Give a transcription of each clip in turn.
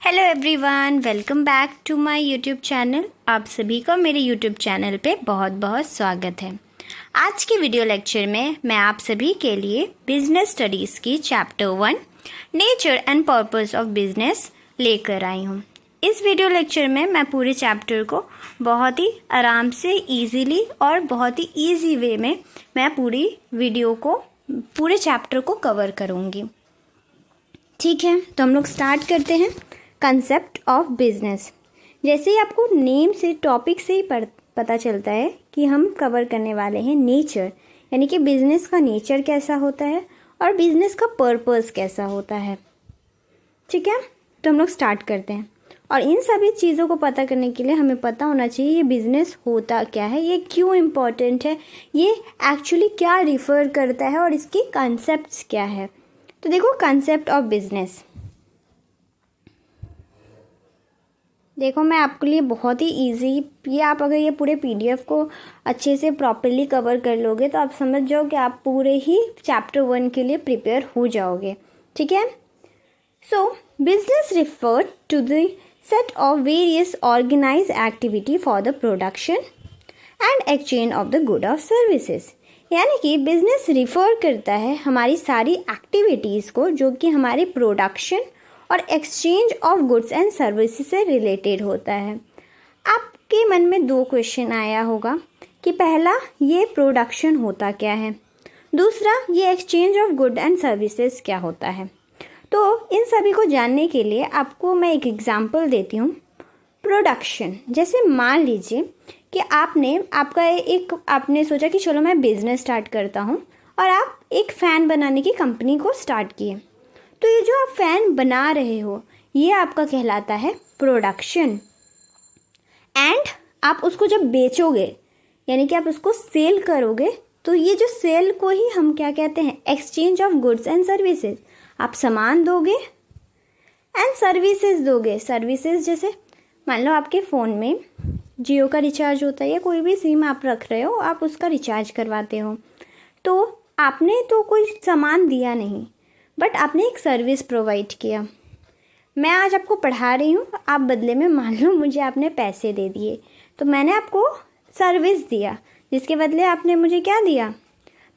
Hello everyone, welcome back to my YouTube channel. आप सभी को मेरे यूट्यूब चैनल पे बहुत बहुत स्वागत है। आज के वीडियो लेक्चर में मैं आप सभी के लिए बिजनेस स्टडीज़ की chapter 1 nature and purpose of business लेकर आई हूँ। इस वीडियो लेक्चर में मैं पूरे चैप्टर को बहुत ही आराम से ईजीली और बहुत ही ईजी वे में मैं पूरे चैप्टर को कवर करूँगी। ठीक है, तो हम लोग स्टार्ट करते हैं। Concept of business. जैसे ही आपको नेम से, टॉपिक से ही पता चलता है कि हम कवर करने वाले हैं नेचर, यानी कि बिजनेस का नेचर कैसा होता है और बिजनेस का पर्पस कैसा होता है। ठीक है, तो हम लोग स्टार्ट करते हैं। और इन सभी चीज़ों को पता करने के लिए हमें पता होना चाहिए ये बिजनेस होता क्या है, ये क्यों इम्पोर्टेंट है, ये एक्चुअली क्या रिफ़र करता है और इसके कॉन्सेप्ट्स क्या है। तो देखो, कंसेप्ट ऑफ बिजनेस। देखो, मैं आपके लिए बहुत ही इजी, ये आप अगर ये पूरे पीडीएफ को अच्छे से प्रॉपरली कवर कर लोगे तो आप समझ जाओ कि आप पूरे ही चैप्टर 1 के लिए प्रिपेयर हो जाओगे। ठीक है, so business refer to the set of various organise activity for the production and exchange of the good of services. यानी कि बिजनेस रिफर करता है हमारी सारी एक्टिविटीज़ को जो कि हमारे प्रोडक्शन और exchange of goods and services से रिलेटेड होता है। आपके मन में 2 क्वेश्चन आया होगा कि पहला, ये प्रोडक्शन होता क्या है, दूसरा ये exchange of good and services क्या होता है। तो इन सभी को जानने के लिए आपको मैं एक एग्जांपल देती हूँ। प्रोडक्शन, जैसे मान लीजिए कि आपने सोचा कि चलो मैं बिज़नेस स्टार्ट करता हूँ और आप एक फ़ैन बनाने की कंपनी को स्टार्ट किए। तो ये जो आप फ़ैन बना रहे हो ये आपका कहलाता है प्रोडक्शन। एंड आप उसको जब बेचोगे, यानी कि आप उसको सेल करोगे, तो ये जो सेल को ही हम क्या कहते हैं, exchange of goods and services. आप सामान दोगे एंड सर्विसेज दोगे। सर्विसेज जैसे मान लो आपके फ़ोन में जियो का रिचार्ज होता है या कोई भी सिम आप रख रहे हो, आप उसका रिचार्ज करवाते हो। तो आपने तो कोई सामान दिया नहीं, बट आपने एक सर्विस प्रोवाइड किया। मैं आज आपको पढ़ा रही हूँ, आप बदले में मान लो मुझे आपने पैसे दे दिए, तो मैंने आपको सर्विस दिया, जिसके बदले आपने मुझे क्या दिया,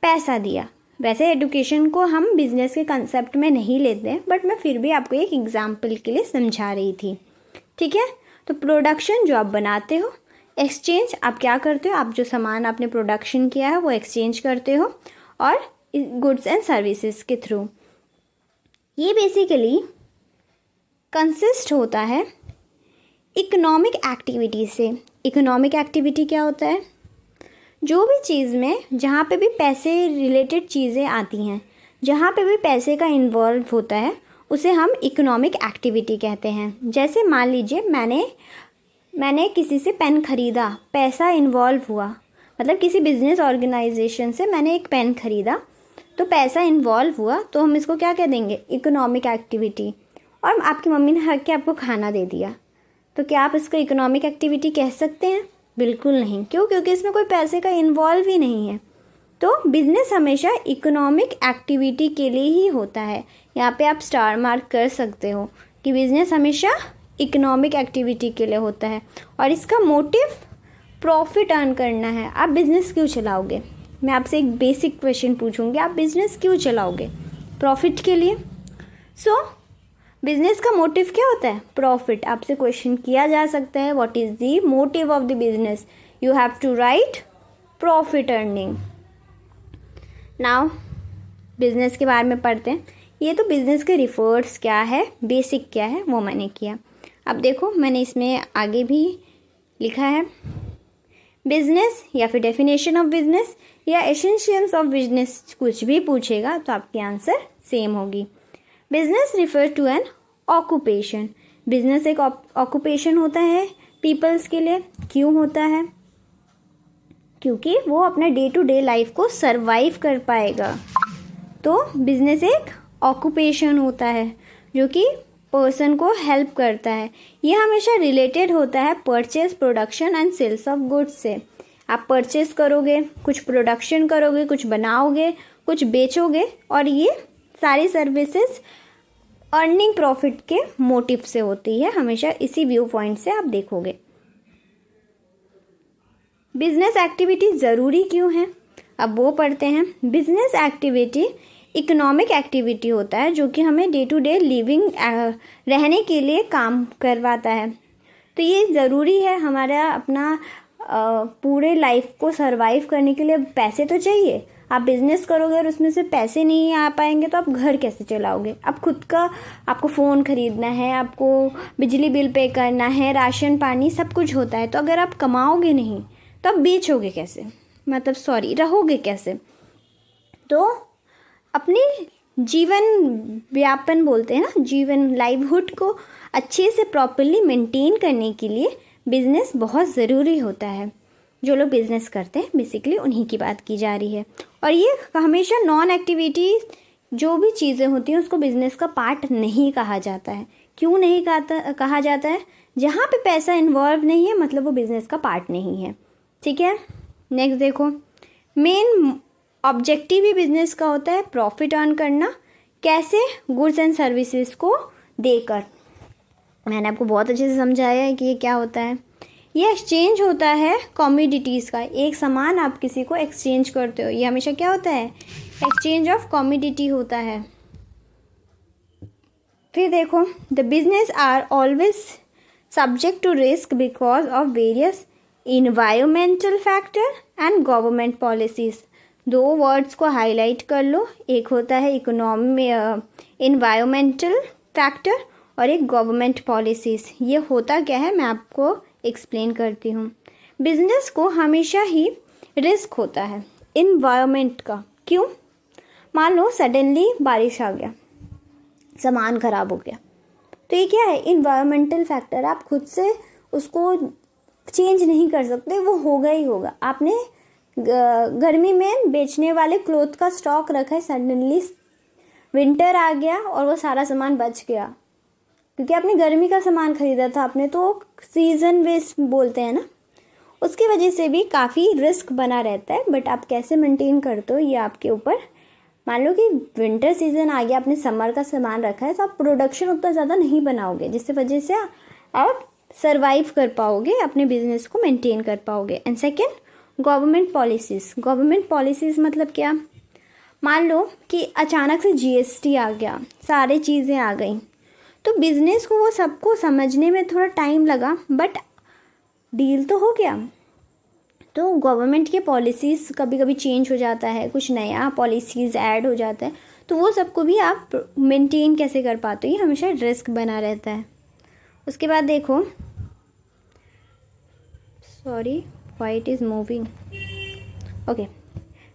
पैसा दिया। वैसे एडुकेशन को हम बिजनेस के कंसेप्ट में नहीं लेते, बट मैं फिर भी आपको एक एग्जाम्पल के लिए समझा रही थी। ठीक है, तो प्रोडक्शन जो आप बनाते हो, एक्सचेंज आप क्या करते हो, आप जो सामान आपने प्रोडक्शन किया है वो एक्सचेंज करते हो और गुड्स एंड सर्विसेज के थ्रू। ये बेसिकली कंसिस्ट होता है इकोनॉमिक एक्टिविटी से। इकोनॉमिक एक्टिविटी क्या होता है, जो भी चीज़ में जहाँ पे भी पैसे रिलेटेड चीज़ें आती हैं, जहाँ पे भी पैसे का इन्वॉल्व होता है, उसे हम इकोनॉमिक एक्टिविटी कहते हैं। जैसे मान लीजिए मैंने किसी से पेन ख़रीदा, पैसा इन्वॉल्व हुआ, मतलब किसी बिजनेस ऑर्गेनाइजेशन से मैंने एक पेन ख़रीदा तो पैसा इन्वॉल्व हुआ, तो हम इसको क्या कह देंगे, इकोनॉमिक एक्टिविटी। और आपकी मम्मी ने हक के आपको खाना दे दिया, तो क्या आप इसको इकोनॉमिक एक्टिविटी कह सकते हैं? बिल्कुल नहीं। क्यों? क्योंकि इसमें कोई पैसे का इन्वॉल्व ही नहीं है। तो बिज़नेस हमेशा इकोनॉमिक एक्टिविटी के लिए ही होता है। यहाँ पे आप स्टार मार्क कर सकते हो कि बिज़नेस हमेशा इकोनॉमिक एक्टिविटी के लिए होता है और इसका मोटिव प्रॉफिट अर्न करना है। आप बिज़नेस क्यों चलाओगे? मैं आपसे एक बेसिक क्वेश्चन पूछूंगी, आप बिज़नेस क्यों चलाओगे? प्रॉफिट के लिए। सो बिज़नेस का मोटिव क्या होता है? प्रॉफिट। आपसे क्वेश्चन किया जा सकता है, what is the motive of the business? You have to write profit earning. Now business के बारे में पढ़ते हैं। ये तो बिज़नेस के रिफर्स क्या है, बेसिक क्या है, वो मैंने किया। अब देखो, मैंने इसमें आगे भी लिखा है बिजनेस, या फिर डेफिनेशन ऑफ बिजनेस या एसेंशियल्स ऑफ बिजनेस, कुछ भी पूछेगा तो आपकी आंसर सेम होगी। Business refer to an occupation. Business एक ऑक्यूपेशन होता है पीपल्स के लिए। क्यों होता है? क्योंकि वो अपना डे टू डे लाइफ को सरवाइव कर पाएगा। तो बिजनेस एक ऑक्यूपेशन होता है जो कि पर्सन को हेल्प करता है। ये हमेशा रिलेटेड होता है purchase, production and sales of goods से। आप परचेज करोगे, कुछ प्रोडक्शन करोगे, कुछ बनाओगे, कुछ बेचोगे, और ये सारी सर्विसेज अर्निंग प्रॉफिट के मोटिव से होती है, हमेशा इसी व्यू पॉइंट से आप देखोगे। बिजनेस एक्टिविटी ज़रूरी क्यों है, अब वो पढ़ते हैं। बिजनेस एक्टिविटी इकोनॉमिक एक्टिविटी होता है जो कि हमें डे टू डे लिविंग रहने के लिए काम करवाता है। तो ये ज़रूरी है, हमारा अपना पूरे लाइफ को सरवाइव करने के लिए पैसे तो चाहिए। आप बिज़नेस करोगे और उसमें से पैसे नहीं आ पाएंगे तो आप घर कैसे चलाओगे। आप खुद का, आपको फ़ोन ख़रीदना है, आपको बिजली बिल पे करना है, राशन पानी सब कुछ होता है। तो अगर आप कमाओगे नहीं तो आप बेचोगे कैसे, मतलब सॉरी रहोगे कैसे। तो अपने जीवन व्यापन बोलते हैं ना, जीवन लाइवहुड को अच्छे से प्रॉपरली मेंटेन करने के लिए बिज़नेस बहुत ज़रूरी होता है। जो लोग बिज़नेस करते हैं बेसिकली उन्हीं की बात की जा रही है। और ये हमेशा नॉन एक्टिविटी जो भी चीज़ें होती हैं उसको बिज़नेस का पार्ट नहीं कहा जाता है। क्यों नहीं कहा जाता है? जहाँ पे पैसा इन्वॉल्व नहीं है मतलब वो बिज़नेस का पार्ट नहीं है। ठीक है, नेक्स्ट देखो, मेन ऑब्जेक्टिव ही बिज़नेस का होता है प्रॉफिट अर्न करना। कैसे? गुड्स एंड सर्विसेज को देकर। मैंने आपको बहुत अच्छे से समझाया है कि ये क्या होता है। ये एक्सचेंज होता है कमोडिटीज़ का। एक सामान आप किसी को एक्सचेंज करते हो, ये हमेशा क्या होता है? एक्सचेंज ऑफ कमोडिटी होता है। फिर देखो, the business are always subject to risk because of various environmental factor and government policies. दो वर्ड्स को हाईलाइट कर लो, एक होता है इन्वायरमेंटल फैक्टर और एक गवर्नमेंट पॉलिसीज़। ये होता क्या है मैं आपको एक्सप्लेन करती हूँ। बिजनेस को हमेशा ही रिस्क होता है इन्वायरमेंट का। क्यों? मान लो सडनली बारिश आ गया, सामान ख़राब हो गया, तो ये क्या है? Environmental factor. आप खुद से उसको चेंज नहीं कर सकते, वो होगा ही होगा। आपने गर्मी में बेचने वाले क्लोथ का स्टॉक रखा है, सडनली विंटर आ गया और वो सारा सामान बच गया क्योंकि आपने गर्मी का सामान खरीदा था आपने, तो सीज़न वेस्ट बोलते हैं ना, उसकी वजह से भी काफ़ी रिस्क बना रहता है। बट आप कैसे मेंटेन करते हो ये आपके ऊपर। मान लो कि विंटर सीजन आ गया, आपने समर का सामान रखा है, तो आप प्रोडक्शन उतना ज़्यादा नहीं बनाओगे, जिससे वजह से आप सर्वाइव कर पाओगे, अपने बिजनेस को मेंटेन कर पाओगे। And second, government policies. Government policies मतलब क्या? मान लो कि अचानक से जीएसटी आ गया, सारी चीज़ें आ गई, तो बिज़नेस को वो सबको समझने में थोड़ा टाइम लगा, बट डील तो हो गया। तो गवर्नमेंट के पॉलिसीज़ कभी कभी चेंज हो जाता है, कुछ नया पॉलिसीज़ ऐड हो जाता है, तो वो सबको भी आप मेंटेन कैसे कर पाते हो, ये हमेशा रिस्क बना रहता है। उसके बाद देखो, sorry why it is moving, okay,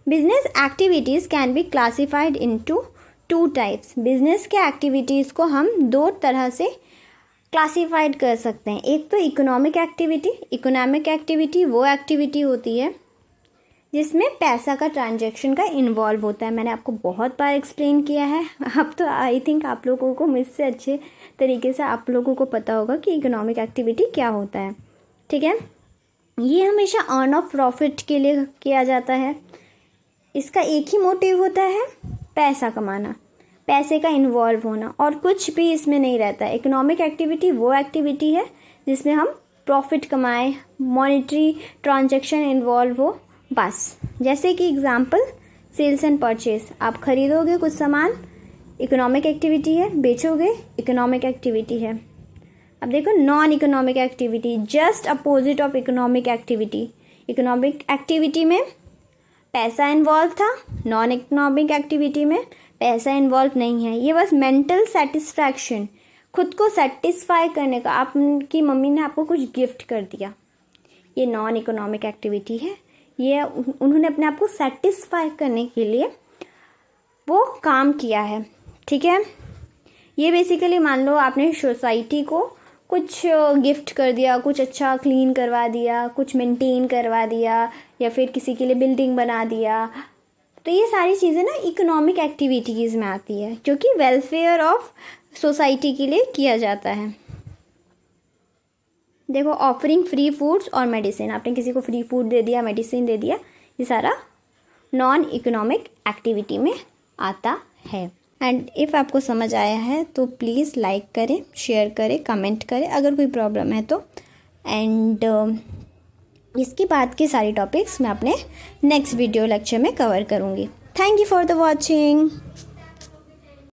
business activities can be classified into two types। Business के एक्टिविटीज़ को हम दो तरह से क्लासीफाइड कर सकते हैं। एक तो इकोनॉमिक एक्टिविटी। इकोनॉमिक एक्टिविटी वो एक्टिविटी होती है जिसमें पैसा का ट्रांजैक्शन का इन्वॉल्व होता है। मैंने आपको बहुत बार एक्सप्लेन किया है, अब तो आई थिंक आप लोगों को मुझसे अच्छे तरीके से आप लोगों को पता होगा कि इकोनॉमिक एक्टिविटी क्या होता है। ठीक है, ये हमेशा अर्न ऑफ प्रॉफिट के लिए किया जाता है। इसका एक ही मोटिव होता है, पैसा कमाना, पैसे का इन्वॉल्व होना, और कुछ भी इसमें नहीं रहता है। इकोनॉमिक एक्टिविटी वो एक्टिविटी है जिसमें हम प्रॉफिट कमाएं, मॉनेटरी ट्रांजैक्शन इन्वॉल्व हो, बस। जैसे कि एग्जांपल, सेल्स एंड परचेज। आप खरीदोगे कुछ सामान, इकोनॉमिक एक्टिविटी है, बेचोगे, इकोनॉमिक एक्टिविटी है। अब देखो, non economic activity, just opposite of economic activity. Economic activity में पैसा इन्वॉल्व था, नॉन इकोनॉमिक एक्टिविटी में पैसा इन्वॉल्व नहीं है। ये बस मेंटल सेटिस्फैक्शन, खुद को सेटिस्फाई करने का। आपकी मम्मी ने आपको कुछ गिफ्ट कर दिया, ये नॉन इकोनॉमिक एक्टिविटी है। ये उन्होंने अपने आप को सेटिस्फाई करने के लिए वो काम किया है। ठीक है, ये बेसिकली मान लो आपने सोसाइटी को कुछ गिफ्ट कर दिया, कुछ अच्छा क्लीन करवा दिया, कुछ मेंटेन करवा दिया, या फिर किसी के लिए बिल्डिंग बना दिया। तो ये सारी चीज़ें ना इकोनॉमिक एक्टिविटीज़ में आती है, जो कि वेलफेयर ऑफ सोसाइटी के लिए किया जाता है। देखो, ऑफरिंग फ्री फूड्स और मेडिसिन। आपने किसी को फ्री फूड दे दिया, मेडिसिन दे दिया, ये सारा नॉन इकोनॉमिक एक्टिविटी में आता है। एंड इफ़ आपको समझ आया है तो प्लीज़ लाइक करें, शेयर करें, कमेंट करें अगर कोई प्रॉब्लम है तो। एंड इसके बाद की सारी टॉपिक्स मैं अपने नेक्स्ट वीडियो लेक्चर में कवर करूँगी। Thank you for the watching.